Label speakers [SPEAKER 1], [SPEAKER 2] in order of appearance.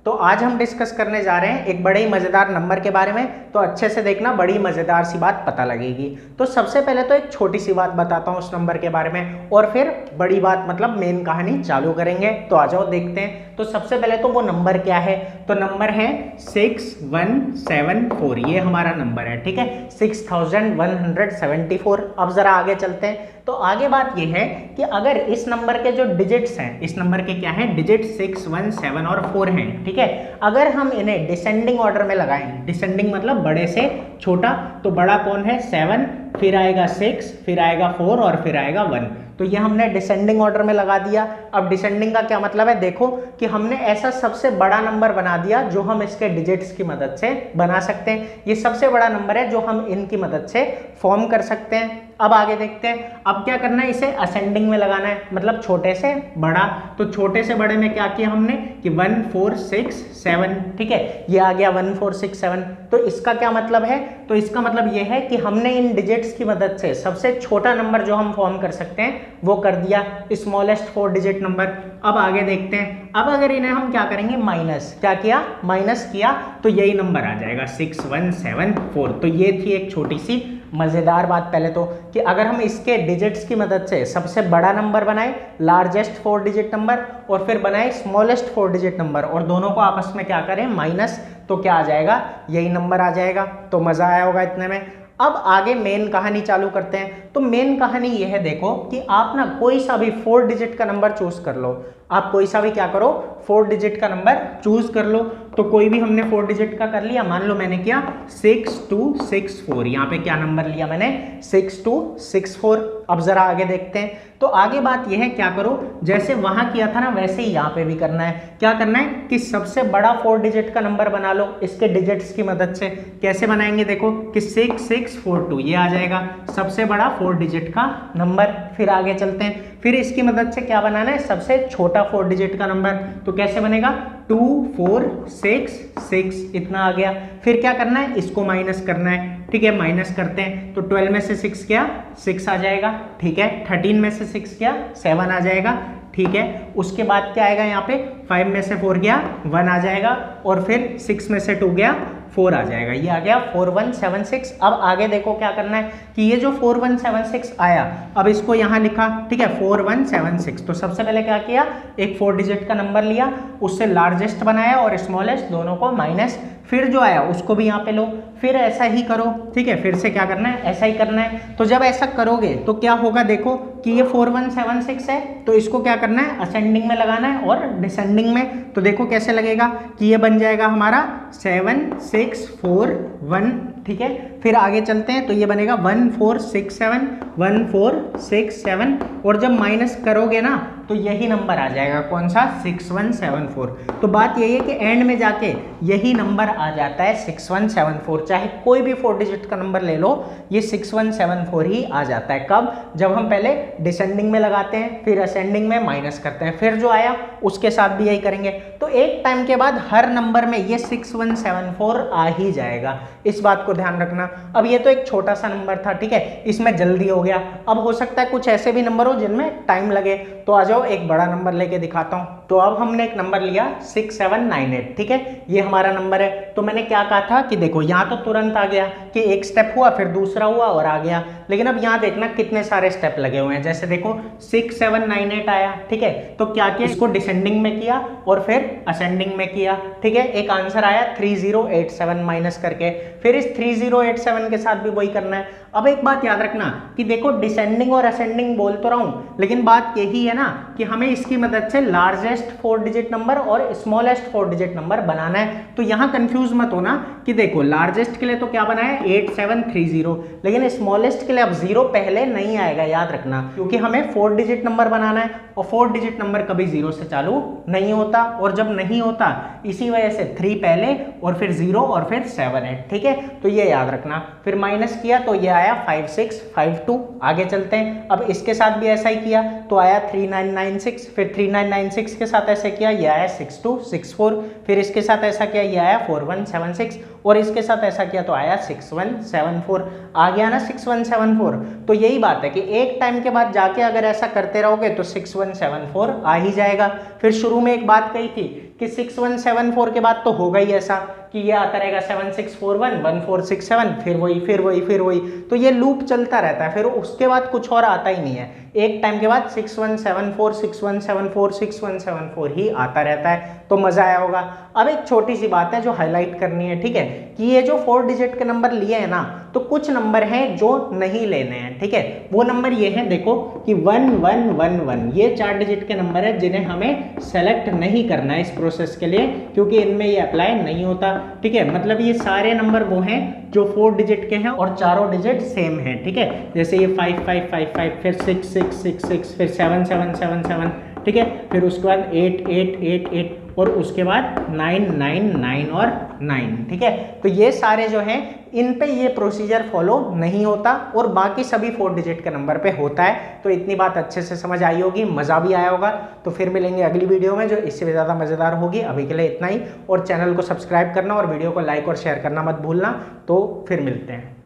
[SPEAKER 1] तो आज हम डिस्कस करने जा रहे हैं एक बड़े ही मजेदार नंबर के बारे में। तो अच्छे से देखना, बड़ी मजेदार सी बात पता लगेगी। तो सबसे पहले तो एक छोटी सी बात बताता हूँ उस नंबर के बारे में और फिर बड़ी बात मतलब मेन कहानी चालू करेंगे। तो आ जाओ देखते हैं। तो सबसे पहले तो वो नंबर क्या है, तो नंबर है 6174। ये हमारा नंबर है, ठीक है, 6174। अब जरा आगे चलते हैं। तो आगे बात ये है कि अगर इस नंबर के जो डिजिट्स हैं, इस नंबर के क्या हैं डिजिट 6, 1, 7 और 4 हैं, ठीक है। अगर हम इन्हें डिसेंडिंग ऑर्डर में लगाएं, डिसेंडिंग मतलब बड़े से छोटा, तो बड़ा कौन है 7, फिर आएगा 6, फिर आएगा 4 और फिर आएगा 1। तो ये हमने डिसेंडिंग ऑर्डर में लगा दिया। अब डिसेंडिंग का क्या मतलब है, देखो कि हमने ऐसा सबसे बड़ा नंबर बना दिया जो हम इसके डिजिट्स की मदद से बना सकते हैं। ये सबसे बड़ा नंबर है जो हम इनकी मदद से फॉर्म कर सकते हैं। अब आगे देखते हैं। अब क्या करना है, इसे असेंडिंग में लगाना है, मतलब छोटे से बड़ा। तो छोटे से बड़े में क्या किया हमने कि 1, 4, 6, 7, ठीक है, ये आ गया 1, 4, 6, 7। तो इसका क्या मतलब है, तो इसका मतलब ये है कि हमने इन डिजिट्स की मदद से सबसे छोटा नंबर जो हम फॉर्म कर सकते हैं वो कर दिया, स्मॉलेस्ट 4 डिजिट नंबर। अब आगे देखते हैं। अब अगर इन्हें हम क्या करेंगे, माइनस, क्या किया, माइनस किया, तो यही नंबर आ जाएगा 6174। तो ये थी एक छोटी सी मजेदार बात पहले तो, कि अगर हम इसके डिजिट्स की मदद से सबसे बड़ा नंबर बनाए, लार्जेस्ट 4 डिजिट नंबर, और फिर बनाए स्मॉलेस्ट 4 डिजिट नंबर, और दोनों को आपस में क्या करें माइनस, तो क्या आ जाएगा, यही नंबर आ जाएगा। तो मजा आया होगा इतने में। अब आगे मेन कहानी चालू करते हैं। तो मेन कहानी यह है, देखो कि आप ना कोई सा भी 4 डिजिट का नंबर चूज कर लो। आप कोई सा भी क्या करो, 4 डिजिट का नंबर चूज कर लो। तो कोई भी हमने 4 डिजिट का कर लिया, मान लो मैंने किया 6264। यहाँ पे क्या नंबर लिया मैंने, 6264। अब जरा आगे देखते हैं। तो आगे बात यह है, क्या करो जैसे वहां किया था ना वैसे ही यहाँ पे भी करना है। क्या करना है कि सबसे बड़ा 4 डिजिट का नंबर बना लो इसके डिजिट्स की मदद से। कैसे बनाएंगे, देखो कि 6642 ये आ जाएगा सबसे बड़ा 4 डिजिट का नंबर। फिर आगे चलते हैं। फिर इसकी मदद से क्या बनाना है, सबसे छोटा 4 डिजिट का नंबर। तो कैसे बनेगा, 2466, इतना आ गया। फिर क्या करना है, इसको माइनस करना है, ठीक है, माइनस करते हैं। तो 12 में से 6 गया, 6 आ जाएगा, ठीक है। 13 में से 6 गया, 7 आ जाएगा, ठीक है। उसके बाद क्या आएगा, यहाँ पे 5 में से 4 गया, 1 आ जाएगा, और फिर 6 में से 2 गया, 4 आ जाएगा। ये आ गया 4176। अब आगे देखो क्या करना है कि ये जो 4176 आया, अब इसको यहाँ लिखा, ठीक है, 4176। तो सबसे पहले क्या किया, एक 4 डिजिट का नंबर लिया, उससे लार्जेस्ट बनाया और स्मॉलेस्ट दोनों को माइनस, फिर जो आया उसको भी यहाँ पे लो, फिर ऐसा ही करो, ठीक है। फिर से क्या करना है, ऐसा ही करना है। तो जब ऐसा करोगे तो क्या होगा, देखो कि ये 4176 है, तो इसको क्या करना है, असेंडिंग में लगाना है और डिसेंडिंग में। तो देखो कैसे लगेगा कि ये बन जाएगा हमारा 7641, ठीक है। फिर आगे चलते हैं। तो ये बनेगा 1467, 1467, और जब माइनस करोगे ना तो यही नंबर आ जाएगा, कौन सा, 6174। तो बात यही है कि एंड में जाके यही नंबर आ जाता है 6174। चाहे कोई भी 4 डिजिट का नंबर ले लो, ये 6174 ही आ जाता है। कब, जब हम पहले डिसेंडिंग में लगाते हैं, फिर असेंडिंग में माइनस करते हैं, फिर जो आया उसके साथ भी यही करेंगे। तो एक टाइम के बाद हर नंबर में ये 6174 आ ही जाएगा, इस बात को ध्यान रखना। अब ये तो एक छोटा सा नंबर था, ठीक है, इसमें जल्दी हो गया। अब हो सकता है कुछ ऐसे भी नंबर हो जिनमें टाइम लगे। तो आ जाओ एक बड़ा नंबर लेके दिखाता हूं। तो अब हमने एक नंबर लिया 6798, ठीक है, ये हमारा नंबर है। तो मैंने क्या कहा था कि देखो यहाँ तो तुरंत आ गया कि एक स्टेप हुआ, फिर दूसरा हुआ और आ गया। लेकिन अब यहाँ देखना कितने सारे स्टेप लगे हुए हैं। जैसे देखो 6798 आया, ठीक है, तो क्या किया, इसको डिसेंडिंग में किया और फिर असेंडिंग में किया, ठीक है। एक आंसर आया 3087 माइनस करके, फिर इस 3087 के साथ भी वही करना है। अब एक बात याद रखना कि देखो डिसेंडिंग और असेंडिंग बोल तो रहा हूं, लेकिन बात यही है ना कि हमें इसकी मदद से लार्जेस्ट 4 डिजिट नंबर और स्मॉलेस्ट 4 डिजिट नंबर बनाना है। तो यहां कंफ्यूज मत होना कि देखो लार्जेस्ट के लिए तो क्या बनाया 8730, लेकिन स्मॉलेस्ट के लिए अब 0 पहले नहीं आएगा, याद रखना, क्योंकि हमें 4 डिजिट नंबर बनाना है और 4 डिजिट नंबर कभी 0 से चालू नहीं होता, और जब नहीं होता इसी वजह से 3 पहले और फिर 0 और फिर 7 है, ठीक है। तो ये याद रखना। फिर माइनस किया तो ये आया 5652। आगे चलते हैं। अब इसके साथ भी ऐसा ही किया तो आया 3996, फिर 3996 के साथ ऐसे किया, ये आया 6264, फिर इसके साथ ऐसा किया, ये आया 4176, और इसके साथ ऐसा किया तो आया 6174। आ गया ना 6174। तो यही बात है कि एक टाइम के बाद जाके अगर ऐसा करते रहोगे तो 6174 आ ही जाएगा। फिर शुरू में एक बात कही थी कि 6174 के बाद तो होगा ही ऐसा कि ये आता रहेगा 7641 1467, फिर वही फिर वही फिर वही, तो ये लूप चलता रहता है, फिर उसके बाद कुछ और आता ही नहीं है। एक टाइम के बाद 6174 6174 6174 ही आता रहता है। तो मजा आया होगा। अब एक छोटी सी बात है जो हाईलाइट करनी है, ठीक है, कि ये जो 4 डिजिट के नंबर लिए हैं ना, तो कुछ नंबर हैं जो नहीं लेने हैं, ठीक है। वो नंबर ये हैं, देखो कि 1111, ये 4 डिजिट के नंबर है जिन्हें हमें सेलेक्ट नहीं करना है इस प्रोसेस के लिए, क्योंकि इनमें ये अप्लाई नहीं होता, ठीक है। मतलब ये सारे नंबर वो हैं जो 4 डिजिट के हैं और चारों डिजिट सेम हैं, ठीक है। जैसे ये 5555, फिर 6666, फिर 7777, ठीक है, फिर उसके बाद 8888 और उसके बाद 999 और 9, ठीक है। तो ये सारे जो हैं इन पे ये प्रोसीजर फॉलो नहीं होता और बाकी सभी 4 डिजिट के नंबर पे होता है। तो इतनी बात अच्छे से समझ आई होगी, मज़ा भी आया होगा। तो फिर मिलेंगे अगली वीडियो में जो इससे भी ज़्यादा मज़ेदार होगी। अभी के लिए इतना ही, और चैनल को सब्सक्राइब करना और वीडियो को लाइक और शेयर करना मत भूलना। तो फिर मिलते हैं।